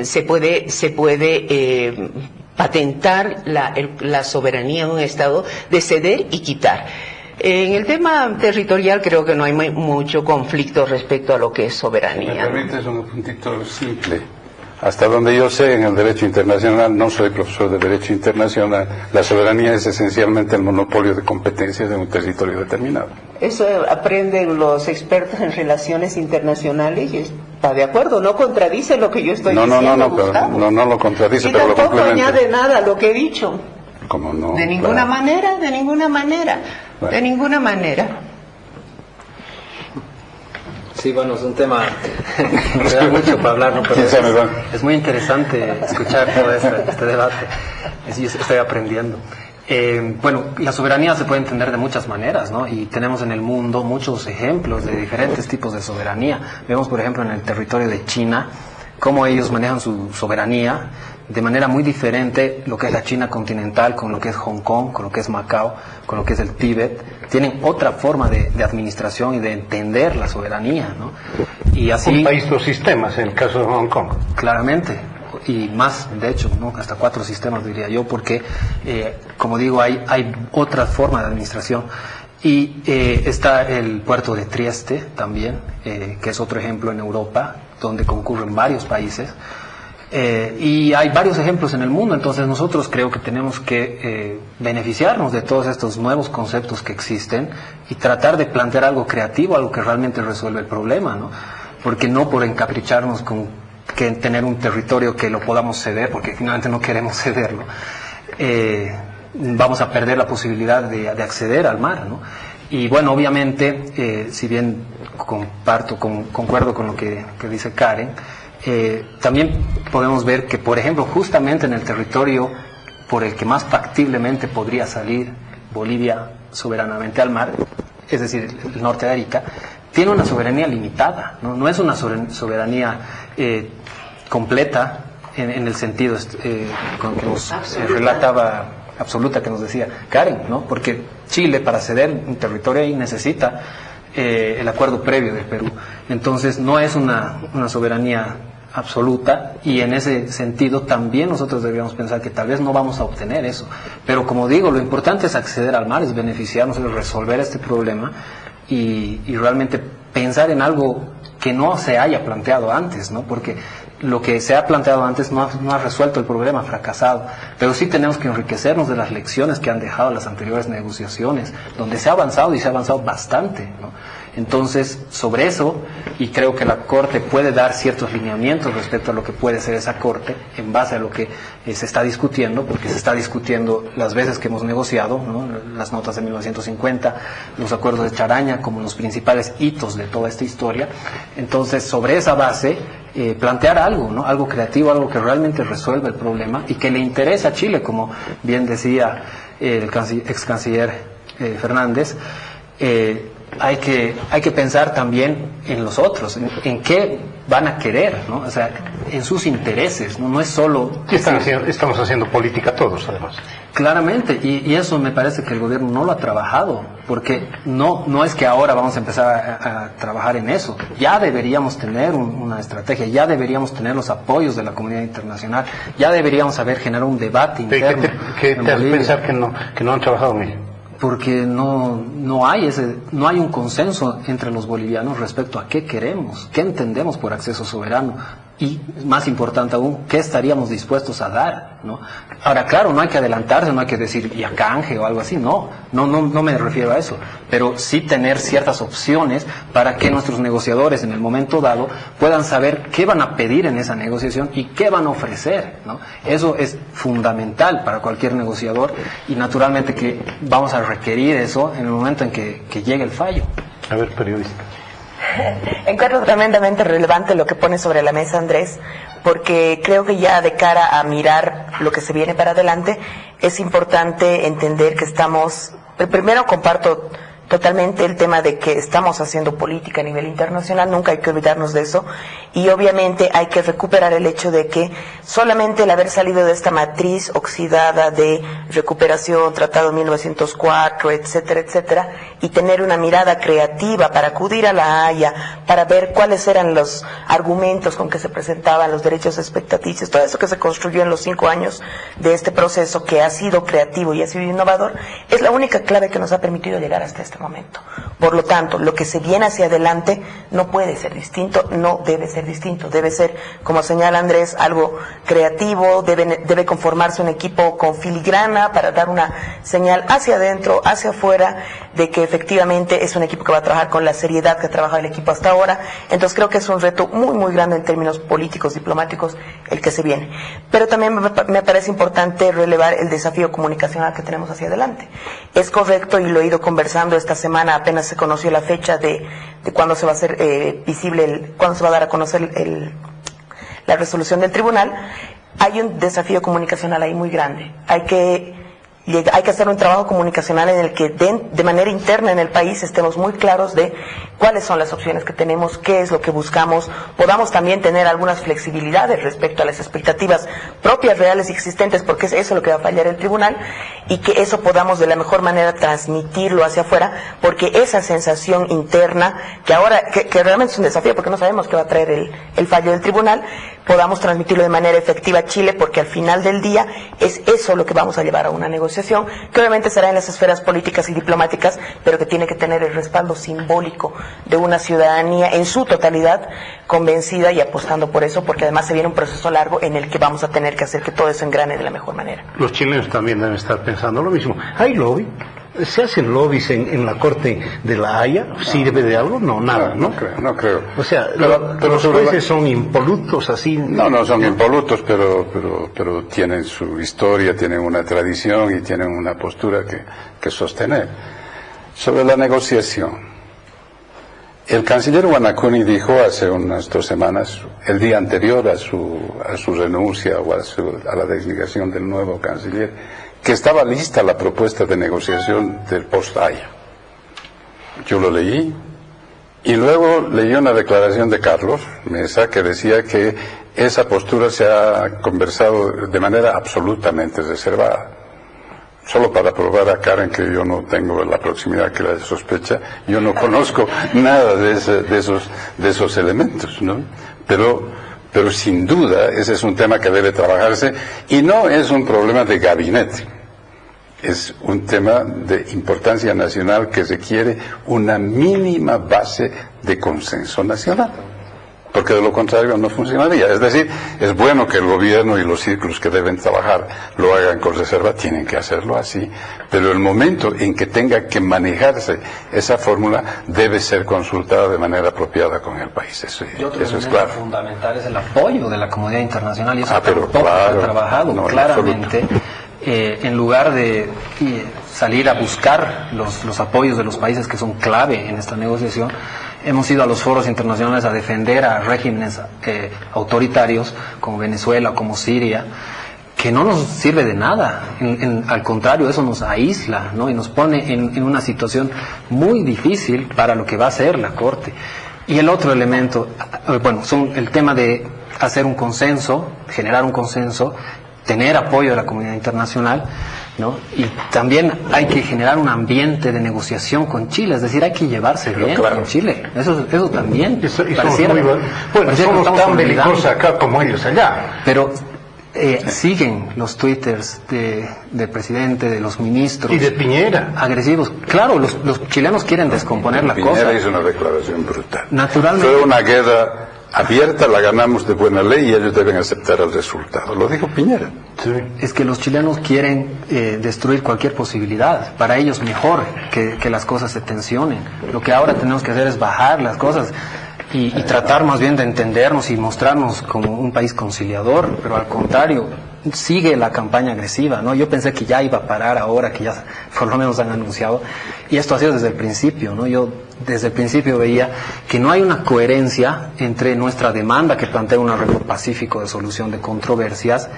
S3: se puede patentar la soberanía de un estado de ceder y quitar. En el tema territorial creo que no hay mucho conflicto respecto a lo que es soberanía.
S5: Me permites un puntito simple. Hasta donde yo sé, en el derecho internacional, no soy profesor de derecho internacional, la soberanía es esencialmente el monopolio de competencias de un territorio determinado.
S3: Eso aprenden los expertos en relaciones internacionales y está de acuerdo, no contradice lo que yo estoy diciendo, Gustavo.
S5: No lo contradice,
S3: y
S5: pero lo
S3: tampoco
S5: complementa.
S3: añade nada a lo que he dicho.
S5: ¿Cómo no?
S3: De ninguna manera, de ninguna manera,
S5: bueno.
S3: de ninguna manera.
S4: Sí, bueno, es un tema que da mucho para hablar, ¿no? Pero es muy interesante escuchar todo este debate. Estoy aprendiendo. Bueno, la soberanía se puede entender de muchas maneras, ¿no? Y tenemos en el mundo muchos ejemplos de diferentes tipos de soberanía. Vemos, por ejemplo, en el territorio de China, cómo ellos manejan su soberanía de manera muy diferente, lo que es la China continental, con lo que es Hong Kong, con lo que es Macao, con lo que es el Tíbet. Tienen otra forma de administración y de entender la soberanía, ¿no? Y así,
S1: un país, dos sistemas, en el caso de Hong Kong.
S4: Claramente, y más, de hecho, ¿no? Hasta 4 sistemas, diría yo, porque, como digo, hay otra forma de administración. Y está el puerto de Trieste también, que es otro ejemplo en Europa, donde concurren varios países. Y hay varios ejemplos en el mundo, entonces nosotros creo que tenemos que beneficiarnos de todos estos nuevos conceptos que existen y tratar de plantear algo creativo, algo que realmente resuelve el problema, ¿no? Porque no por encapricharnos con que tener un territorio que lo podamos ceder, porque finalmente no queremos cederlo, vamos a perder la posibilidad de acceder al mar, ¿no? Y bueno, obviamente, si bien concuerdo con lo que dice Karen, también podemos ver que, por ejemplo, justamente en el territorio por el que más factiblemente podría salir Bolivia soberanamente al mar, es decir, el norte de Arica, tiene una soberanía limitada, no es una soberanía completa en el sentido con que nos relataba, absoluta, que nos decía Karen, ¿no? Porque Chile, para ceder un territorio ahí, necesita el acuerdo previo del Perú. Entonces no es una soberanía absoluta, y en ese sentido también nosotros deberíamos pensar que tal vez no vamos a obtener eso. Pero como digo, lo importante es acceder al mar, es beneficiarnos, es resolver este problema y realmente pensar en algo que no se haya planteado antes, ¿no? Porque lo que se ha planteado antes no ha resuelto el problema, ha fracasado. Pero sí tenemos que enriquecernos de las lecciones que han dejado las anteriores negociaciones, donde se ha avanzado y se ha avanzado bastante, ¿no? Entonces, sobre eso, y creo que la Corte puede dar ciertos lineamientos respecto a lo que puede ser esa Corte, en base a lo que se está discutiendo, porque se está discutiendo las veces que hemos negociado, ¿no? Las notas de 1950, los acuerdos de Charaña, como los principales hitos de toda esta historia. Entonces, sobre esa base, plantear algo, ¿no? Algo creativo, algo que realmente resuelva el problema y que le interese a Chile, como bien decía el ex canciller Fernández. Hay que pensar también en los otros, en qué van a querer, ¿no? O sea, en sus intereses, no es solo...
S1: Estamos haciendo política todos, además.
S4: Claramente, y eso me parece que el gobierno no lo ha trabajado, porque no es que ahora vamos a empezar a trabajar en eso. Ya deberíamos tener una estrategia, ya deberíamos tener los apoyos de la comunidad internacional, ya deberíamos haber generado un debate interno.
S1: ¿Qué te hace pensar que no han trabajado bien?
S4: Porque no hay un consenso entre los bolivianos respecto a qué queremos, qué entendemos por acceso soberano. y, más importante aún, ¿qué estaríamos dispuestos a dar? ¿No? Ahora, claro, no hay que adelantarse, no hay que decir y a canje o algo así, no me refiero a eso, pero sí tener ciertas opciones para que nuestros negociadores en el momento dado puedan saber qué van a pedir en esa negociación y qué van a ofrecer, ¿no? Eso es fundamental para cualquier negociador y naturalmente que vamos a requerir eso en el momento en que llegue el fallo.
S1: A ver, periodista.
S2: Encuentro tremendamente relevante lo que pone sobre la mesa Andrés, porque creo que ya de cara a mirar lo que se viene para adelante, es importante entender que estamos, primero comparto totalmente el tema de que estamos haciendo política a nivel internacional, nunca hay que olvidarnos de eso, y obviamente hay que recuperar el hecho de que solamente el haber salido de esta matriz oxidada de recuperación, Tratado 1904, etcétera, etcétera, y tener una mirada creativa para acudir a la Haya, para ver cuáles eran los argumentos con que se presentaban los derechos expectativos, todo eso que se construyó en los 5 años de este proceso que ha sido creativo y ha sido innovador, es la única clave que nos ha permitido llegar hasta este momento. Por lo tanto, lo que se viene hacia adelante no puede ser distinto, no debe ser distinto, debe ser, como señala Andrés, algo creativo, debe conformarse un equipo con filigrana para dar una señal hacia adentro, hacia afuera, de que efectivamente es un equipo que va a trabajar con la seriedad que ha trabajado el equipo hasta ahora. Entonces creo que es un reto muy, muy grande en términos políticos, diplomáticos, el que se viene. Pero también me parece importante relevar el desafío comunicacional que tenemos hacia adelante. Es correcto, y lo he ido conversando esta semana, apenas se conoció la fecha de cuándo se va a hacer visible, cuándo se va a dar a conocer la resolución del tribunal. Hay un desafío comunicacional ahí muy grande. Hay que hacer un trabajo comunicacional en el que de manera interna en el país estemos muy claros de cuáles son las opciones que tenemos, qué es lo que buscamos, podamos también tener algunas flexibilidades respecto a las expectativas propias, reales y existentes, porque es eso lo que va a fallar el tribunal, y que eso podamos de la mejor manera transmitirlo hacia afuera, porque esa sensación interna, que ahora, que realmente es un desafío, porque no sabemos qué va a traer el fallo del tribunal, podamos transmitirlo de manera efectiva a Chile, porque al final del día es eso lo que vamos a llevar a una negociación, que obviamente será en las esferas políticas y diplomáticas, pero que tiene que tener el respaldo simbólico de una ciudadanía en su totalidad convencida y apostando por eso, porque además se viene un proceso largo en el que vamos a tener que hacer que todo eso engrane de la mejor manera.
S1: Los chilenos también deben estar pensando lo mismo. ¿Hay lobby? ¿Se hacen lobbies en la Corte de la Haya? ¿Sirve de algo? No, nada, ¿no?
S5: No creo.
S1: O sea,
S5: pero
S1: los jueces son impolutos, así.
S5: No son impolutos, pero tienen su historia, tienen una tradición y tienen una postura que sostener. Sobre la negociación, el canciller Guanacuni dijo hace unas 2 semanas, el día anterior a su renuncia o a la designación del nuevo canciller, que estaba lista la propuesta de negociación del post-Haya. Yo lo leí y luego leí una declaración de Carlos Mesa que decía que esa postura se ha conversado de manera absolutamente reservada. Solo para probar a Karen que yo no tengo la proximidad que la sospecha, yo no conozco nada de esos elementos, ¿no? Pero sin duda ese es un tema que debe trabajarse y no es un problema de gabinete. Es un tema de importancia nacional que requiere una mínima base de consenso nacional, porque de lo contrario no funcionaría. Es decir, es bueno que el gobierno y los círculos que deben trabajar lo hagan con reserva, tienen que hacerlo así, pero el momento en que tenga que manejarse esa fórmula debe ser consultada de manera apropiada con el país. Eso es claro.
S4: Fundamental es el apoyo de la comunidad internacional y eso
S5: pero
S4: tampoco
S5: claro,
S4: se ha trabajado claramente. En lugar de salir a buscar los apoyos de los países que son clave en esta negociación, hemos ido a los foros internacionales a defender a regímenes autoritarios como Venezuela, como Siria, que no nos sirve de nada. Al contrario, eso nos aísla, ¿no? Y nos pone en una situación muy difícil para lo que va a ser la Corte. Y el otro elemento, son el tema de hacer un consenso, generar un consenso, tener apoyo de la comunidad internacional, ¿no? Y también hay que generar un ambiente de negociación con Chile, es decir, hay que llevarse bien con Chile. Eso también.
S1: Somos tan belicosos acá como ellos allá.
S4: Pero siguen los twitters del presidente, de los ministros.
S1: Y de Piñera.
S4: Agresivos. Claro, los chilenos quieren descomponer la cosa.
S5: Piñera hizo una declaración brutal.
S4: Naturalmente.
S5: Fue una guerra abierta la ganamos de buena ley y ellos deben aceptar el resultado. Lo dijo Piñera.
S4: Sí. Es que los chilenos quieren destruir cualquier posibilidad. Para ellos mejor que las cosas se tensionen. Lo que ahora tenemos que hacer es bajar las cosas y tratar más bien de entendernos y mostrarnos como un país conciliador, pero al contrario, sigue la campaña agresiva, ¿no? Yo pensé que ya iba a parar ahora, que ya por lo menos han anunciado, y esto ha sido desde el principio, ¿no? Yo desde el principio veía que no hay una coherencia entre nuestra demanda, que plantea un arreglo pacífico de solución de controversias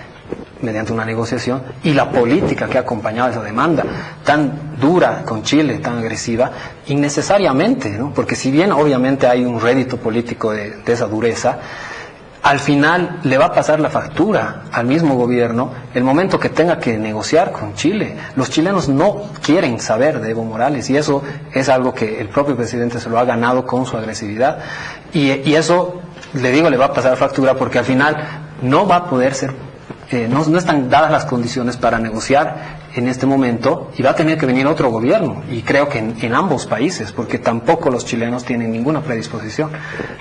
S4: mediante una negociación, y la política que ha acompañado esa demanda tan dura con Chile, tan agresiva, innecesariamente, ¿no? Porque si bien obviamente hay un rédito político de esa dureza, al final le va a pasar la factura al mismo gobierno el momento que tenga que negociar con Chile. Los chilenos no quieren saber de Evo Morales, y eso es algo que el propio presidente se lo ha ganado con su agresividad, y eso, le digo, le va a pasar factura, porque al final no va a poder ser, no están dadas las condiciones para negociar en este momento, y va a tener que venir otro gobierno, y creo que en ambos países, porque tampoco los chilenos tienen ninguna predisposición.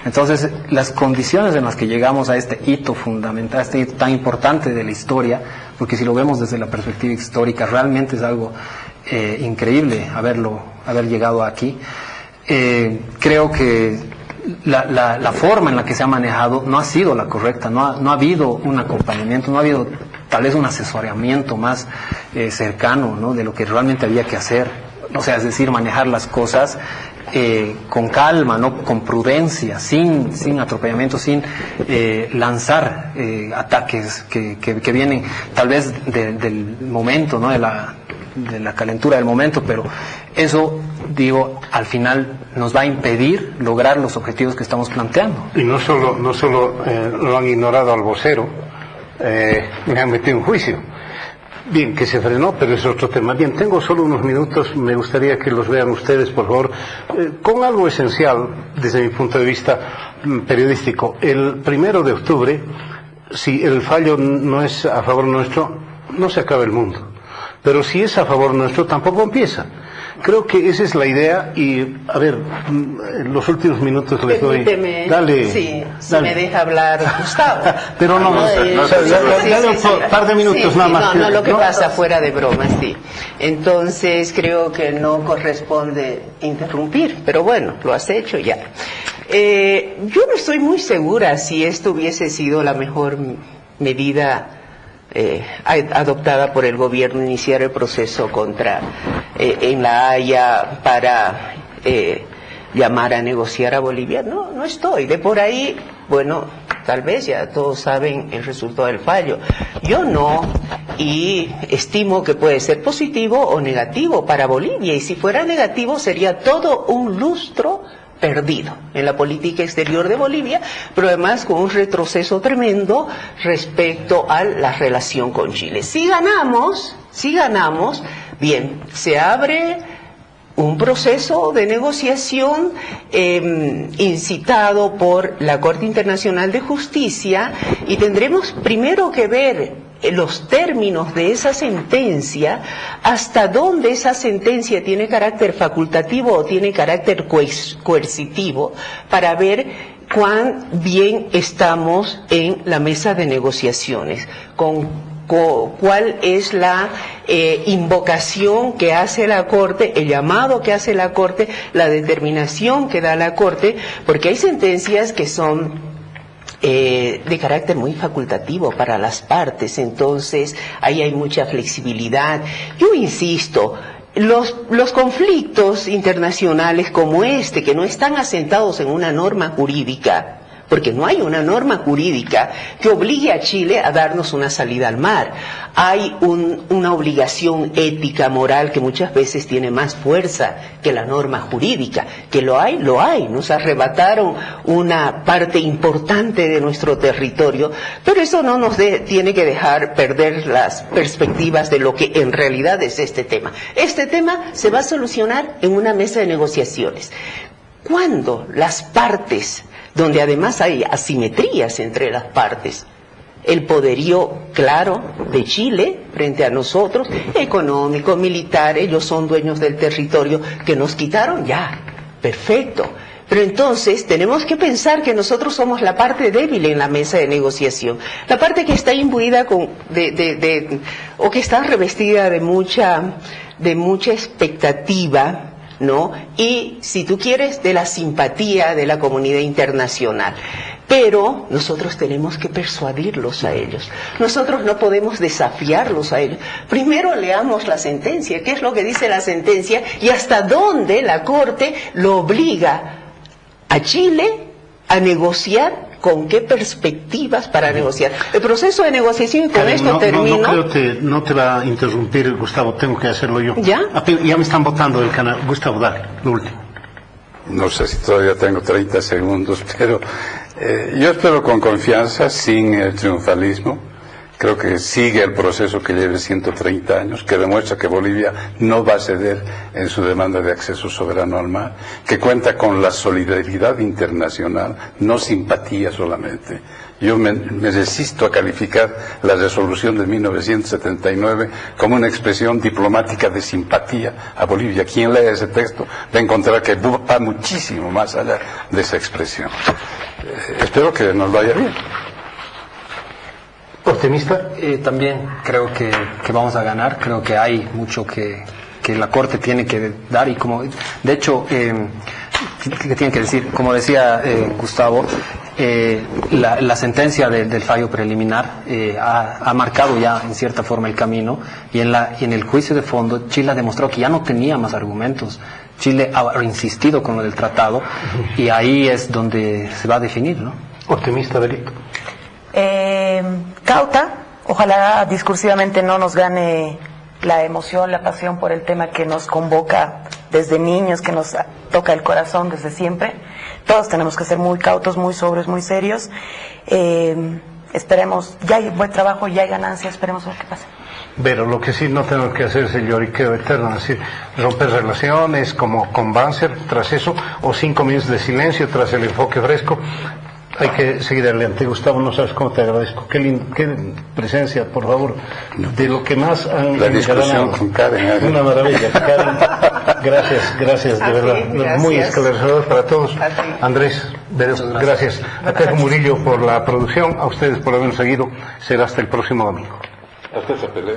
S4: Entonces, las condiciones en las que llegamos a este hito fundamental, este hito tan importante de la historia, porque si lo vemos desde la perspectiva histórica, realmente es algo increíble haber llegado aquí. Creo que la forma en la que se ha manejado no ha sido la correcta, no ha habido un acompañamiento, no ha habido tal vez un asesoramiento más cercano, ¿no?, de lo que realmente había que hacer. O sea, es decir, manejar las cosas con calma, ¿no?, con prudencia, sin atropellamiento, sin lanzar ataques que vienen tal vez del momento, ¿no?, de la calentura del momento, pero eso, digo, al final nos va a impedir lograr los objetivos que estamos planteando.
S1: Y no solo lo han ignorado al vocero, me han metido en juicio. Bien, que se frenó, pero es otro tema. Bien, tengo solo unos minutos, me gustaría que los vean ustedes, por favor, con algo esencial desde mi punto de vista periodístico. El 1 de octubre, si el fallo no es a favor nuestro, no se acaba el mundo. Pero si es a favor nuestro, tampoco empieza. Creo que esa es la idea, y a ver, los últimos minutos les doy. Dale,
S3: sí, si
S1: dale.
S3: me deja hablar Gustavo.
S1: Pero no, dale un par de minutos nada más.
S3: No, lo que pasa fuera de bromas, sí. Entonces creo que no corresponde interrumpir, pero bueno, lo has hecho ya. Yo no estoy muy segura si esto hubiese sido la mejor medida adoptada por el gobierno, iniciar el proceso en La Haya para llamar a negociar a Bolivia. No estoy. De por ahí, bueno, tal vez ya todos saben el resultado del fallo. Yo no, y estimo que puede ser positivo o negativo para Bolivia, y si fuera negativo sería todo un lustro perdido en la política exterior de Bolivia, pero además con un retroceso tremendo respecto a la relación con Chile. Si ganamos, bien, se abre un proceso de negociación incitado por la Corte Internacional de Justicia, y tendremos primero que ver los términos de esa sentencia, hasta dónde esa sentencia tiene carácter facultativo o tiene carácter coercitivo, para ver cuán bien estamos en la mesa de negociaciones, cuál es la invocación que hace la Corte, el llamado que hace la Corte, la determinación que da la Corte, porque hay sentencias que son de carácter muy facultativo para las partes, entonces ahí hay mucha flexibilidad. Yo insisto, los conflictos internacionales como este, que no están asentados en una norma jurídica, porque no hay una norma jurídica que obligue a Chile a darnos una salida al mar. Hay una obligación ética, moral, que muchas veces tiene más fuerza que la norma jurídica. Que lo hay. Nos arrebataron una parte importante de nuestro territorio, pero eso no nos tiene que dejar perder las perspectivas de lo que en realidad es este tema. Este tema se va a solucionar en una mesa de negociaciones. Cuando las partes, donde además hay asimetrías entre las partes, el poderío claro de Chile frente a nosotros, económico, militar, ellos son dueños del territorio que nos quitaron, ya, perfecto. Pero entonces tenemos que pensar que nosotros somos la parte débil en la mesa de negociación, la parte que está imbuida o que está revestida de mucha expectativa, ¿no? Y, si tú quieres, de la simpatía de la comunidad internacional. Pero nosotros tenemos que persuadirlos a ellos. Nosotros no podemos desafiarlos a ellos. Primero leamos la sentencia, qué es lo que dice la sentencia y hasta dónde la Corte lo obliga a Chile a negociar, con qué perspectivas para negociar. El proceso de negociación, y con
S1: Karen,
S3: esto termino.
S1: No creo que no te va a interrumpir, Gustavo, tengo que hacerlo yo.
S3: ¿Ya?
S1: Ya me están votando del canal. Gustavo, dale, lo último.
S5: No sé si todavía tengo 30 segundos, pero yo espero con confianza, sin triunfalismo. Creo que sigue el proceso que lleve 130 años, que demuestra que Bolivia no va a ceder en su demanda de acceso soberano al mar, que cuenta con la solidaridad internacional, no simpatía solamente. Yo me resisto a calificar la resolución de 1979 como una expresión diplomática de simpatía a Bolivia. Quien lea ese texto va a encontrar que va muchísimo más allá de esa expresión. Espero que nos vaya bien.
S1: ¿Optimista?
S4: También creo que vamos a ganar. Creo que hay mucho que la Corte tiene que dar, y como de hecho que tiene que decir, como decía Gustavo, la sentencia del fallo preliminar ha marcado ya en cierta forma el camino, y en el juicio de fondo Chile ha demostrado que ya no tenía más argumentos. Chile ha insistido con lo del tratado, y ahí es donde se va a definir, ¿no?
S1: ¿Optimista, Berito?
S2: Cauta, ojalá discursivamente no nos gane la emoción, la pasión por el tema que nos convoca desde niños, que nos toca el corazón desde siempre. Todos tenemos que ser muy cautos, muy sobrios, muy serios. Esperemos, ya hay buen trabajo, ya hay ganancia, esperemos a ver qué pasa.
S1: Pero lo que sí no tenemos que hacer es el lloriqueo eterno, es decir, romper relaciones como con Banzer tras eso, o 5 minutos de silencio tras el enfoque fresco. Hay que seguir adelante. Gustavo, no sabes cómo te agradezco. Qué presencia, por favor, de lo que más han...
S5: La discusión con Karen.
S1: Una maravilla. Karen, gracias, de verdad.
S3: Gracias.
S1: Muy esclarecedor para todos. Andrés, gracias. A Tejo Murillo por la producción, a ustedes por habernos seguido. Será hasta el próximo domingo.
S5: Hasta esa pelea.